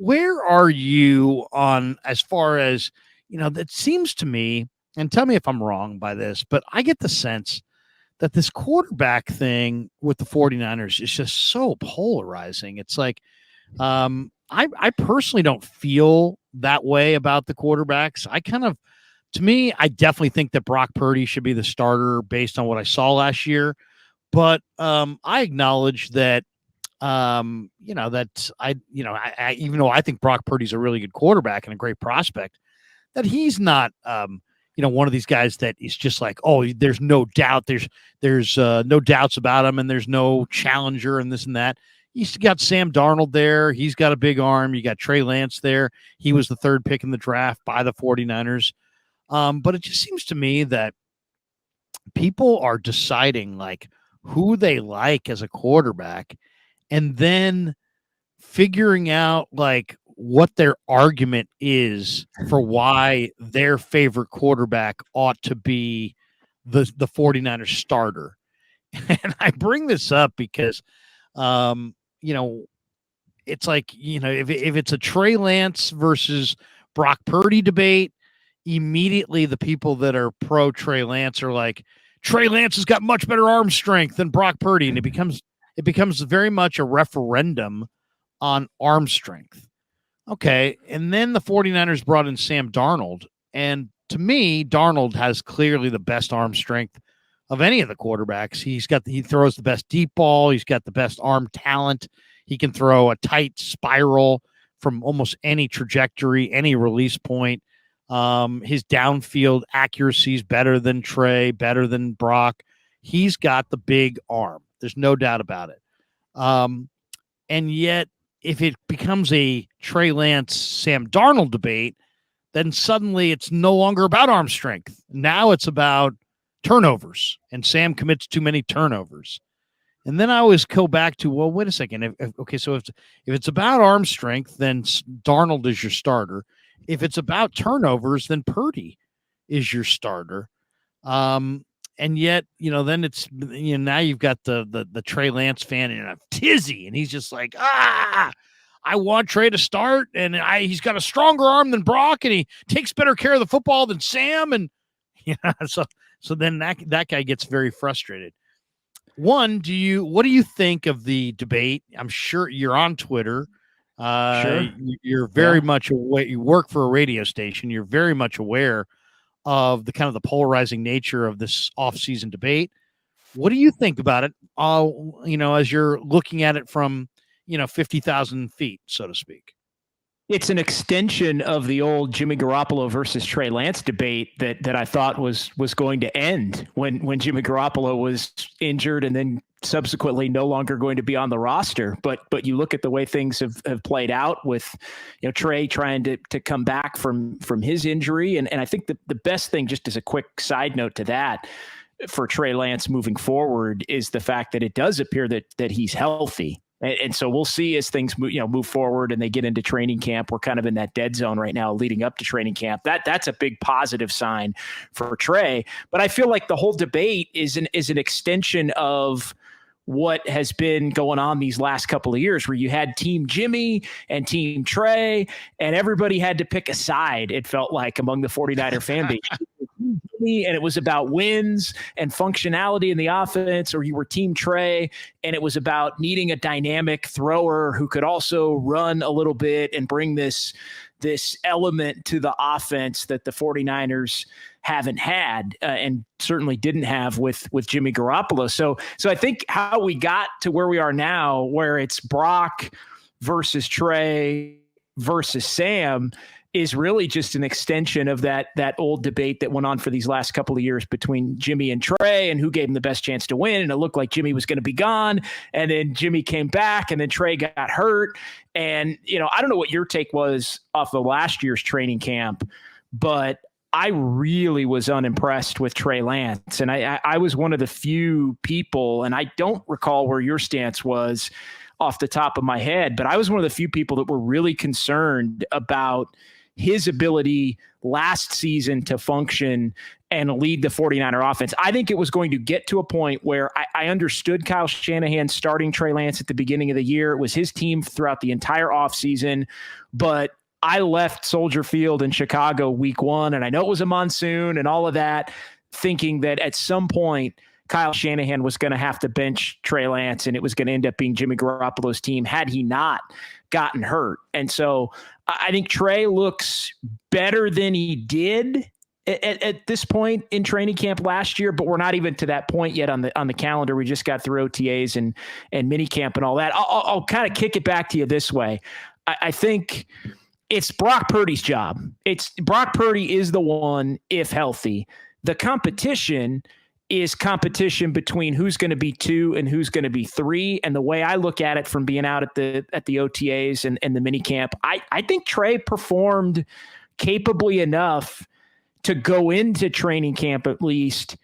where are you on as far as, that seems to me, and tell me if I'm wrong by this, but I get the sense that this quarterback thing with the 49ers is just so polarizing. It's like, I personally don't feel that way about the quarterbacks. To me, I definitely think that Brock Purdy should be the starter based on what I saw last year. But I acknowledge that, even though I think Brock Purdy's a really good quarterback and a great prospect, that he's not, one of these guys that is just like, oh, there's no doubt, there's no doubts about him, and there's no challenger and this and that. He's got Sam Darnold there. He's got a big arm. You got Trey Lance there. He was the third pick in the draft by the 49ers. But it just seems to me that people are deciding like who they like as a quarterback and then figuring out like what their argument is for why their favorite quarterback ought to be the 49ers starter. And I bring this up because, it's like, if it's a Trey Lance versus Brock Purdy debate, immediately the people that are pro Trey Lance are like, Trey Lance has got much better arm strength than Brock Purdy. And it becomes very much a referendum on arm strength. Okay. And then the 49ers brought in Sam Darnold. And to me, Darnold has clearly the best arm strength of any of the quarterbacks. He throws the best deep ball. He's got the best arm talent. He can throw a tight spiral from almost any trajectory, any release point. His downfield accuracy is better than Trey, better than Brock. He's got the big arm. There's no doubt about it. And yet, if it becomes a Trey Lance, Sam Darnold debate, then suddenly it's no longer about arm strength. Now it's about turnovers, and Sam commits too many turnovers. And then I always go back to, well, wait a second. So if it's about arm strength, then Darnold is your starter. If it's about turnovers, then Purdy is your starter. And yet, then it's, now you've got the Trey Lance fan in a tizzy, and he's just like, I want Trey to start, and he's got a stronger arm than Brock, and he takes better care of the football than Sam. And so then that guy gets very frustrated. What do you think of the debate? I'm sure you're on Twitter. Sure. You're very much aware. You work for a radio station. You're very much aware of the kind of the polarizing nature of this off-season debate. What do you think about it? As you're looking at it from 50,000 feet, so to speak. It's an extension of the old Jimmy Garoppolo versus Trey Lance debate that I thought was going to end when Jimmy Garoppolo was injured and then subsequently no longer going to be on the roster. But you look at the way things have played out with Trey trying to come back from his injury. And I think the best thing, just as a quick side note to that, for Trey Lance moving forward is the fact that it does appear that he's healthy. And so we'll see as things move forward and they get into training camp. We're kind of in that dead zone right now leading up to training camp. That's a big positive sign for Trey. But I feel like the whole debate is an extension of what has been going on these last couple of years, where you had Team Jimmy and Team Trey, and everybody had to pick a side, it felt like, among the 49er fan base. And it was about wins and functionality in the offense, or you were Team Trey, and it was about needing a dynamic thrower who could also run a little bit and bring this element to the offense that the 49ers haven't had and certainly didn't have with Jimmy Garoppolo. So I think how we got to where we are now, where it's Brock versus Trey versus Sam, is really just an extension of that old debate that went on for these last couple of years between Jimmy and Trey and who gave him the best chance to win. And it looked like Jimmy was going to be gone, and then Jimmy came back, and then Trey got hurt. And, I don't know what your take was off of last year's training camp, but I really was unimpressed with Trey Lance. And I was one of the few people, and I don't recall where your stance was off the top of my head, but I was one of the few people that were really concerned about his ability last season to function and lead the 49er offense. I think it was going to get to a point where I understood Kyle Shanahan starting Trey Lance at the beginning of the year. It was his team throughout the entire offseason, but I left Soldier Field in Chicago week 1, and I know it was a monsoon and all of that, thinking that at some point Kyle Shanahan was going to have to bench Trey Lance, and it was going to end up being Jimmy Garoppolo's team had he not gotten hurt. And so I think Trey looks better than he did at this point in training camp last year, but we're not even to that point yet on the calendar. We just got through OTAs and mini camp and all that. I'll kind of kick it back to you this way. I think it's Brock Purdy's job. Brock Purdy is the one, if healthy. The competition is competition between who's going to be 2 and who's going to be 3. And the way I look at it from being out at the OTAs and the mini camp, I think Trey performed capably enough to go into training camp at least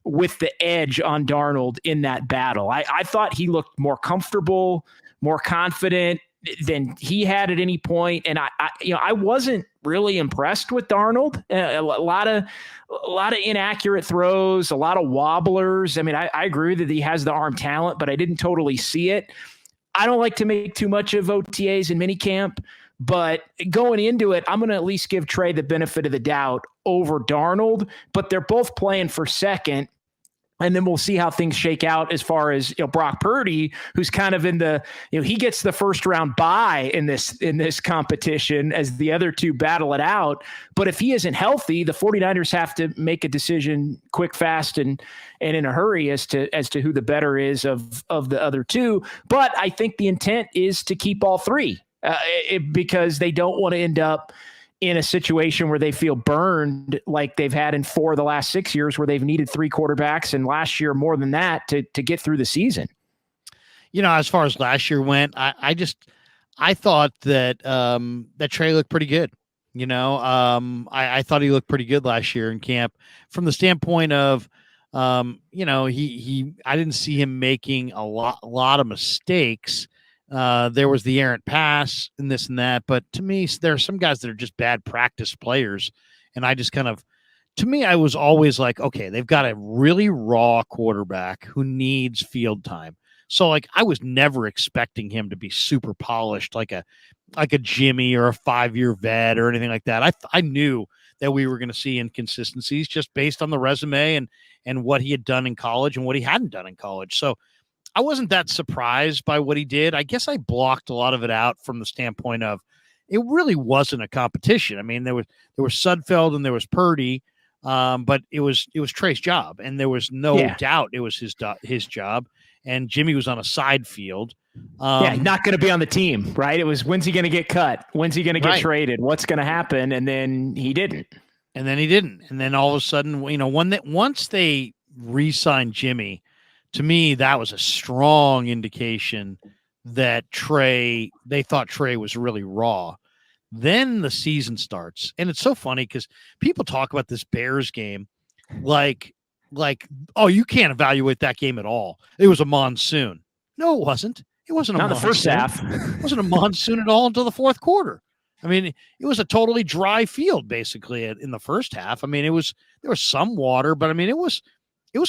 with the edge on Darnold in that battle. I thought he looked more comfortable, more confident than he had at any point. And I wasn't really impressed with Darnold. A lot of inaccurate throws, a lot of wobblers. I mean, I agree that he has the arm talent, but I didn't totally see it. I don't like to make too much of OTAs and minicamp, but going into it, I'm going to at least give Trey the benefit of the doubt over Darnold, but they're both playing for second. And then we'll see how things shake out as far as, Brock Purdy, who's kind of in the, he gets the first round bye in this competition as the other two battle it out. But if he isn't healthy, the 49ers have to make a decision quick, fast, and in a hurry as to who the better is of the other two. But I think the intent is to keep all three because they don't want to end up in a situation where they feel burned like they've had in 4 of the last 6 years where they've needed 3 quarterbacks, and last year more than that to get through the season. As far as last year went, I thought that that Trey looked pretty good. I thought he looked pretty good last year in camp from the standpoint of, I didn't see him making a lot of mistakes. There was the errant pass and this and that, but to me, there are some guys that are just bad practice players. And I just I was always like, okay, they've got a really raw quarterback who needs field time. So I was never expecting him to be super polished, like a Jimmy or a 5-year vet or anything like that. I knew that we were going to see inconsistencies just based on the resume and what he had done in college and what he hadn't done in college. So I wasn't that surprised by what he did. I guess I blocked a lot of it out from the standpoint of it really wasn't a competition. I mean, there was Sudfeld and there was Purdy, but it was Trey's job, and there was no doubt it was his job. And Jimmy was on a side field. Not going to be on the team, right? It was, when's he going to get cut? When's he going to get traded? What's going to happen? And then he didn't. And then all of a sudden, once they re-signed Jimmy, to me, that was a strong indication that they thought Trey was really raw. Then the season starts. And it's so funny because people talk about this Bears game like, oh, you can't evaluate that game at all. It was a monsoon. No, it wasn't. It wasn't a monsoon. The first half. It wasn't a monsoon at all until the fourth quarter. I mean, it was a totally dry field, basically, in the first half. I mean, there was some water, but I mean, it was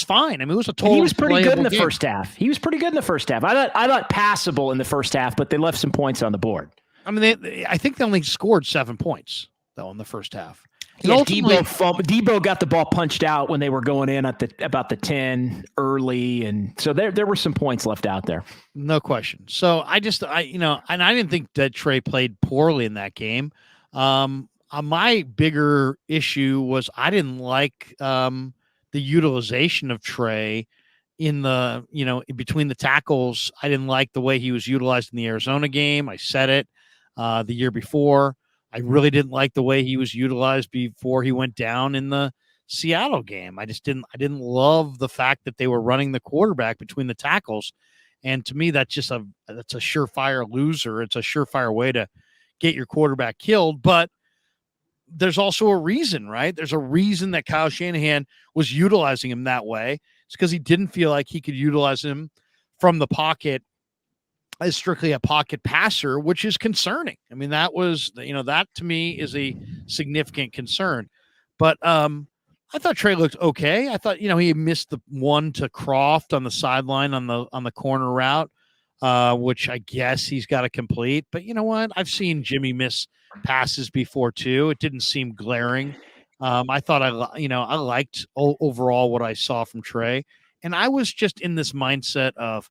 fine. I mean, it was a total. He was pretty good in the game. first half. He was pretty good in the first half. I thought passable in the first half, but they left some points on the board. I mean, I think they only scored 7 points though in the first half. Yeah, Debo got the ball punched out when they were going in at about the 10 early, and so there were some points left out there. No question. So I didn't think that Trey played poorly in that game. My bigger issue was I didn't like the utilization of Trey in the, between the tackles. I didn't like the way he was utilized in the Arizona game. I said it the year before. I really didn't like the way he was utilized before he went down in the Seattle game. I didn't love the fact that they were running the quarterback between the tackles. And to me, that's a surefire loser. It's a surefire way to get your quarterback killed. But there's also a reason, right? There's a reason that Kyle Shanahan was utilizing him that way. It's because he didn't feel like he could utilize him from the pocket as strictly a pocket passer, which is concerning. I mean, that was, that to me is a significant concern. But I thought Trey looked okay. I thought, he missed the one to Croft on the sideline on the corner route, which I guess he's got to complete. But you know what? I've seen Jimmy miss passes before too. It didn't seem glaring. I thought I liked overall what I saw from Trey, and I was just in this mindset of,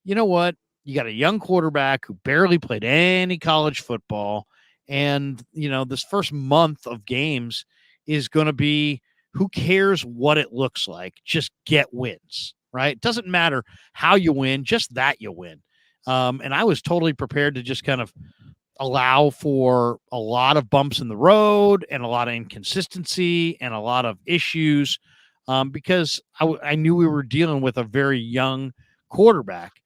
you know what? You got a young quarterback who barely played any college football. And, this first month of games is going to be, who cares what it looks like? Just get wins, right? It doesn't matter how you win, just that you win. And I was totally prepared to just kind of allow for a lot of bumps in the road and a lot of inconsistency and a lot of issues, because I knew we were dealing with a very young quarterback.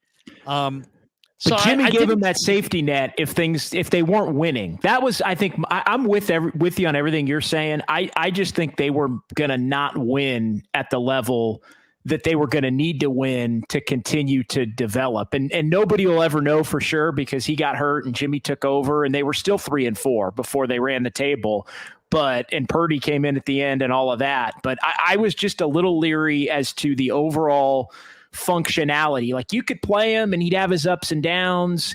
But Jimmy gave him that safety net if they weren't winning. That was, I think, I'm with you on everything you're saying. I just think they were going to not win at the level that they were going to need to win to continue to develop. And nobody will ever know for sure because he got hurt and Jimmy took over and they were still 3-4 before they ran the table. And Purdy came in at the end and all of that. But I was just a little leery as to the overall functionality. Like, you could play him and he'd have his ups and downs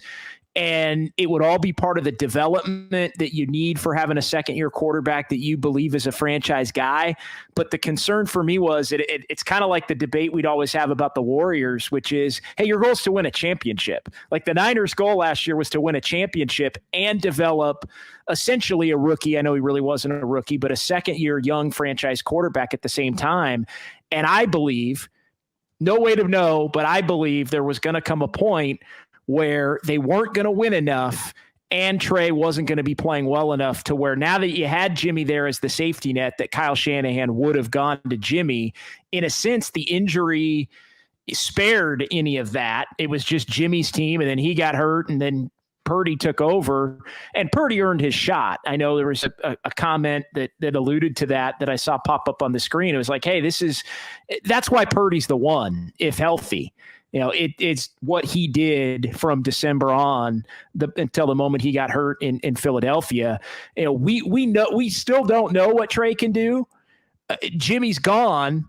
and it would all be part of the development that you need for having a second-year quarterback that you believe is a franchise guy. But the concern for me was it's kind of like the debate we'd always have about the Warriors, which is, hey, your goal is to win a championship. Like, the Niners' goal last year was to win a championship and develop essentially a rookie. I know he really wasn't a rookie, but a second-year young franchise quarterback at the same time. And I believe, no way to know, but I believe there was going to come a point where they weren't going to win enough and Trey wasn't going to be playing well enough to where, now that you had Jimmy there as the safety net, that Kyle Shanahan would have gone to Jimmy. In a sense, the injury spared any of that. It was just Jimmy's team, and then he got hurt, and then Purdy took over, and Purdy earned his shot. I know there was a comment that alluded to that I saw pop up on the screen. It was like, hey, that's why Purdy's the one, if healthy. It's what he did from December on until the moment he got hurt in Philadelphia. We still don't know what Trey can do. Jimmy's gone.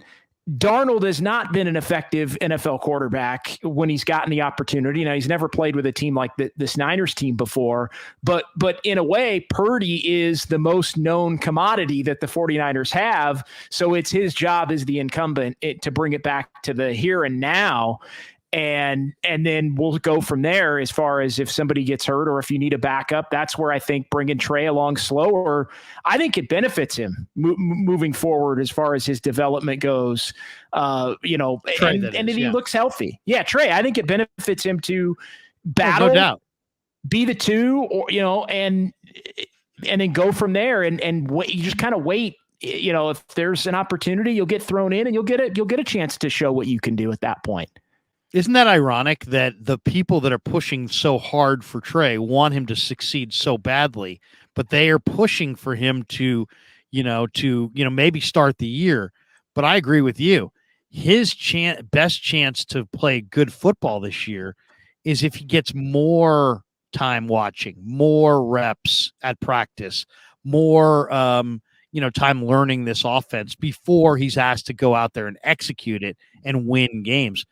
Darnold has not been an effective NFL quarterback when he's gotten the opportunity. Now, he's never played with a team like this Niners team before, but in a way, Purdy is the most known commodity that the 49ers have. So it's his job as the incumbent to bring it back to the here and now. And then we'll go from there as far as if somebody gets hurt or if you need a backup. That's where I think bringing Trey along slower, I think it benefits him moving forward as far as his development goes. He looks healthy. Yeah, Trey, I think it benefits him to battle, no doubt, be the two, or and then go from there and wait. You just kind of wait. If there's an opportunity, you'll get thrown in and you'll get a chance to show what you can do at that point. Isn't that ironic that the people that are pushing so hard for Trey want him to succeed so badly, but they are pushing for him to maybe start the year? But I agree with you. His best chance to play good football this year is if he gets more time watching, more reps at practice, more time learning this offense before he's asked to go out there and execute it and win games.